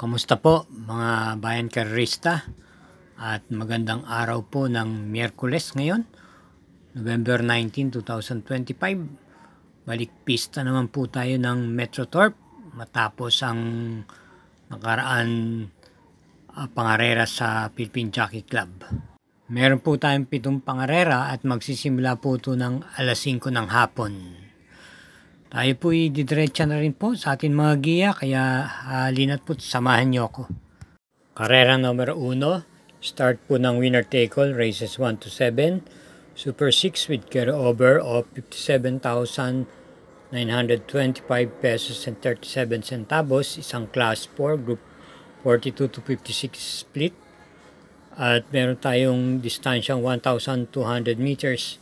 Kamusta po mga bayan karerista at magandang araw po ng Miyerkules ngayon, November 19, 2025. Balik pista naman po tayo ng Metrotorp matapos ang nakaraan pangarera sa Philippine Jockey Club. Meron po tayong 7 pangarera at magsisimula po ito ng alas 5 ng hapon. Tayo po didiretsa na rin po sa ating mga giya, kaya halina't po samahan niyo ako. Karera numero 1, start po ng winner take all, races 1 to 7, Super 6 with carryover of 57,925 pesos and 37 centavos, isang class 4, group 42 to 56 split. At meron tayong distansyang 1,200 meters,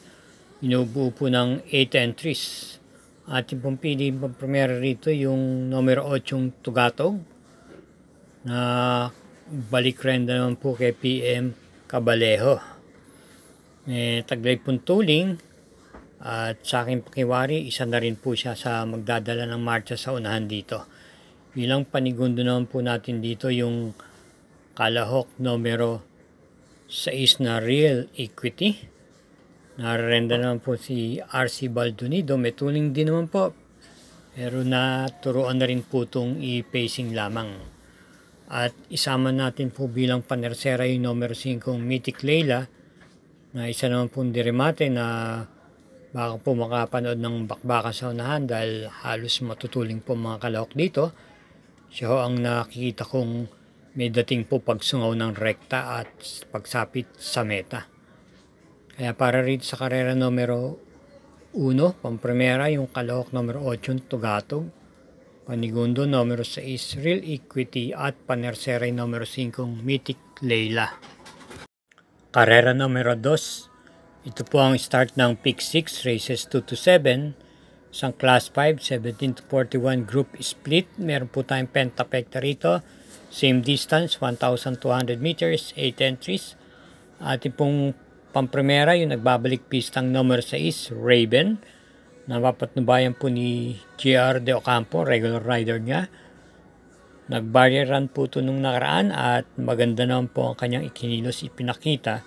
binubuo po ng 8 entries. Ating pong pili pang primera rito yung numero 8 Tugatog na balik renda naman po kay PM Cabalejo. Taglay pong tuling at sa aking pakiwari, isa na rin po siya sa magdadala ng marcha sa unahan dito. Bilang panigundo naman po natin dito yung kalahok numero 6 na Real Equity. Nararenda naman po si RC Baldonido, may tuling din naman po, pero naturuan na rin po itong i-pacing lamang. At isama natin po bilang panersera yung numero 5 Mythic Leila, na isa naman po dirimate na baka po makapanood ng bakbakan sa unahan dahil halos matutuling po mga kalahok dito. Siya ho ang nakikita kong may dating po pagsungaw ng rekta at pagsapit sa meta. Kaya para rito sa karera numero 1, pampremera yung kalahok numero 8 Tugatog, panigundo numero 6 Real Equity at panersera numero 5 Mythic Leila. Karera numero 2, ito po ang start ng pick 6, races 2 to 7, isang class 5, 17 to 41 group split. Meron po tayong pentapekta rito, same distance 1,200 meters, 8 entries. Ating pong pampremera yung nagbabalik pistang number 6, Raven. Napapatnubayan po ni GR De Ocampo, regular rider niya. Nag-barrier run po ito nung nakaraan at maganda naman po ang kanyang ikinilos ipinakita.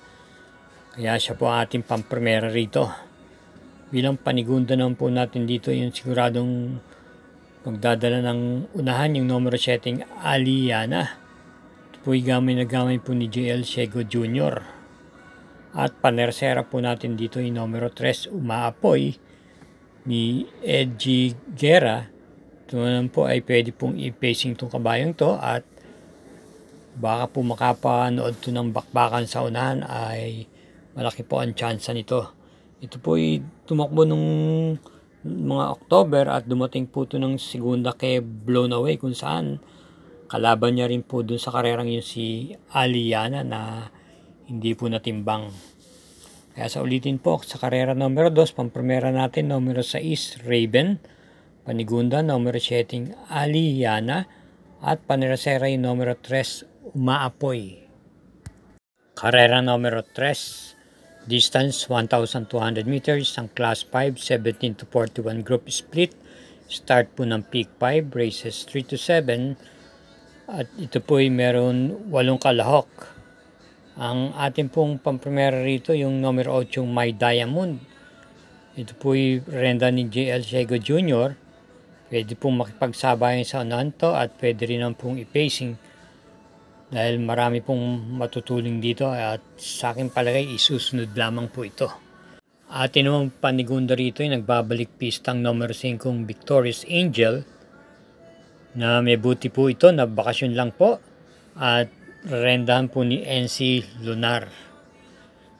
Kaya siya po ating pampremera rito. Bilang panigunda naman po natin dito yung siguradong magdadala ng unahan yung numero 7 Aliana. Ito po gamay na gamay po ni JL Shego Jr. At panersera po natin dito yung numero 3, Umaapoy, ni Edgy Guerra. Ito naman po ay pwede pong i-pacing itong kabayong to at baka po makapanood to ng bakbakan sa unahan ay malaki po ang tsansa nito. Ito po ay tumakbo nung mga October at dumating po ito ng segunda kay Blown Away kung saan kalaban niya rin po dun sa karerang yun si Aliana na hindi po natimbang. Kaya sa ulitin po, sa karera numero 2, pampremera natin numero 6 Raven, panigunda numero 7 Aliana at panersera yung numero 3 Umaapoy. Karera numero 3, distance 1,200 meters, ang class 5, 17 to 41 group split. Start po ng peak 5, races 3 to 7 at ito po ay meron 8 kalahok. Ang ating pong pampremera rito yung numero 8 My Diamond. Ito po yung renda ni JL Shego Jr. Pwede pong makipagsabayan sa unahan to at pwede rin naman pong i-pacing dahil marami pong matutuling dito at sa akin palagay isusunod lamang po ito. Atin naman panigunda rito yung nagbabalik pistang numero 5 Victorious Angel na may buti po ito na bakasyon lang po at rendahan po ni NC Lunar.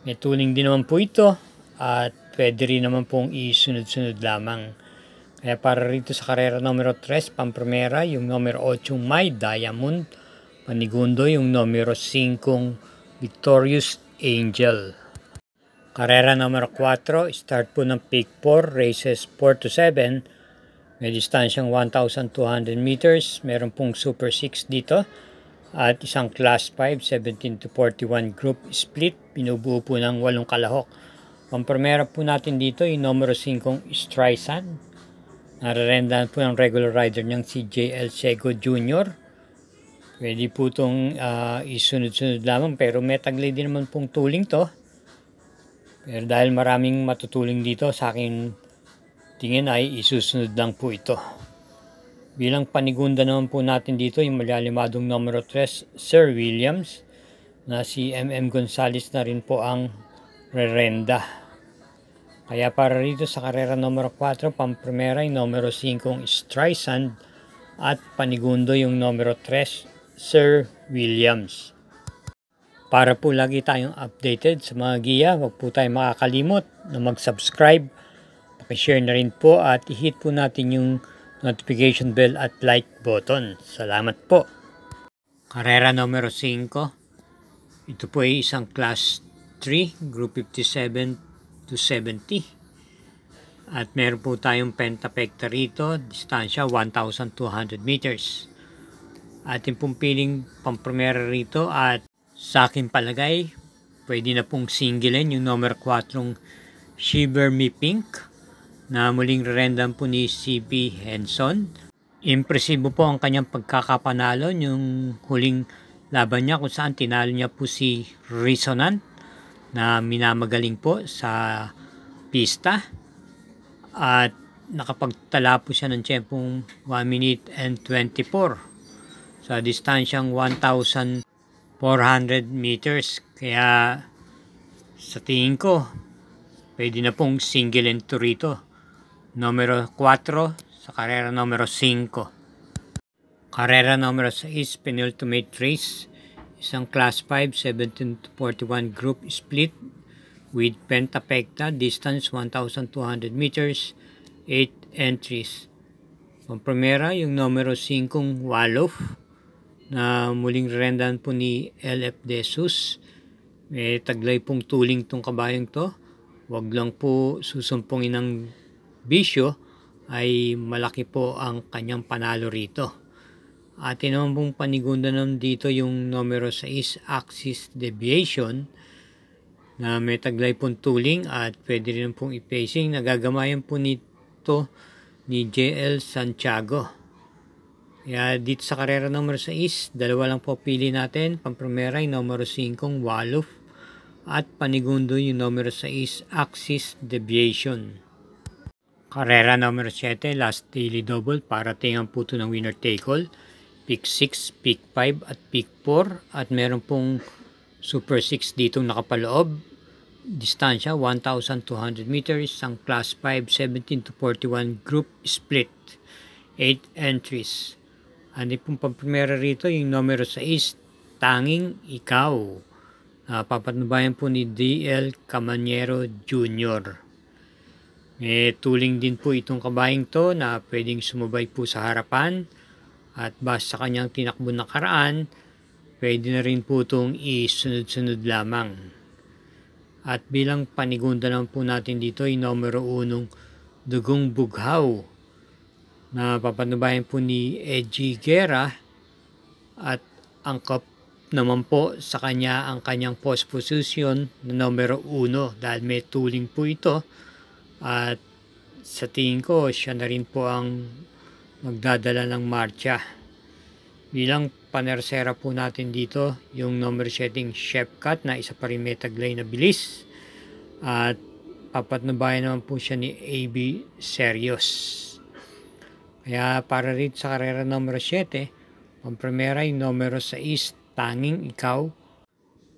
May tuling din naman po ito at pwede rin naman pong isunod-sunod lamang. Kaya para rito sa karera numero 3, pampremera yung numero 8 My Diamond, panigundo yung numero 5 Victorious Angel. Karera numero 4, start po ng peak 4, races 4 to 7, may distansyang 1,200 meters, meron pong Super 6 dito. At isang class 5, 17 to 41 group split, binubuo po ng 8 kalahok. Pampremera po natin dito yung numero 5 Streisand. Nararendahan po ng regular rider niyang si JL Shego Jr. Pwede po itong isunod-sunod lamang, pero may taglay din naman pong tuling to. Pero dahil maraming matutuling dito, sa akin tingin ay isusunod lang po ito. Bilang panigunda naman po natin dito, yung malalimadong numero 3, Sir Williams, na si MM Gonzales na rin po ang rerenda. Kaya para rito sa karera numero 4, pamprimera yung numero 5, Streisand, at panigundo yung numero 3, Sir Williams. Para po lagi tayong updated sa mga giya, huwag po tayong makakalimot na mag-subscribe, pakishare na rin po at i-hit po natin yung notification bell at like button. Salamat po. Karera numero 5. Ito po ay isang class 3, group 57 to 70. At meron po tayong pentapekta rito, distansya 1,200 meters. Ating pong piling pamprimera rito at sa aking palagay, pwede na pong singlein yung number 4 Shiver Me Pink na muling rendan po ni CP Henson. Impresibo po ang kanyang pagkakapanalo yung huling laban niya kung saan tinalo niya po si Resonant na minamagaling po sa pista at nakapagtala po siya ng tiyempong 1 minute and 24 sa distansyang 1,400 meters. Kaya sa tingin ko, pwede na pong single into rito. Numero 4 sa karera numero 5. Karera numero 6, penultimate race. Isang class 5, 17 to 41 group split with pentapekta, distance 1,200 meters, 8 entries. Pamprimera yung numero 5, Walof, na muling rendan po ni LF Desus. May taglay pong tuling tong kabayong to. Huwag lang po susumpungin ng bisyo, ay malaki po ang kanyang panalo rito. Atin naman pong panigunda naman dito yung numero 6, Axis Deviation, na may taglay pong tuling at pwede rin pong i-pacing. Nagagamayan po nito ni JL Santiago. Kaya dito sa karera numero 6, dalawa lang po pili natin. Pamprimera yung numero 5, Walof, at panigundo yung numero 6, Axis Deviation. Karera numero 7, last daily double, para tingan po ito ng winner take all. Pick 6, pick 5 at pick 4, at meron pong super 6 ditong nakapaloob. Distansya 1,200 meters, ang class 5, 17 to 41 group split, 8 entries. Ano pong pamprimera rito yung numero 6, Tanging Ikaw. Papatnubayan po ni DL Camanero Jr. May tuling din po itong kabayang to na pwedeng sumabay po sa harapan. At basta sa kanyang tinakbo na karaan, pwede na rin po itong isunod-sunod lamang. At bilang panigunda naman po natin dito yung numero 1, Dugong Bughaw, na papatnubayan po ni Edgy Guerra, at angkop naman po sa kanya ang kanyang post position na numero 1 dahil may tuling po ito, at sa tingin ko siya na rin po ang magdadala ng marcha. Bilang panersera po natin dito yung number setting Chef Cut na isa pa rin may taglay na bilis, at papatnubayan naman po siya ni AB Serios. Kaya para rin sa karera numero 7, pamprimera yung numero 6, Tanging Ikaw,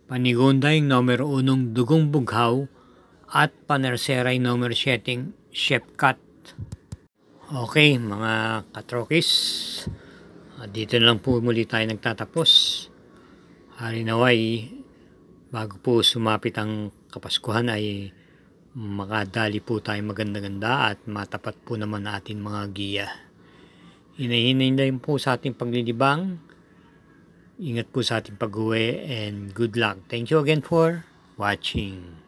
panigunda yung numero 1, Dugong Bughaw, at panersera yung numero 7, Chef Cut. Okay mga katrokis, dito na lang po muli tayo nagtatapos. Halinaway, bago po sumapit ang Kapaskuhan ay makadali po tayo maganda-ganda at matapat po naman natin mga giya. Hinahinay lang po sa ating paglilibang. Ingat po sa ating pag-uwi and good luck. Thank you again for watching.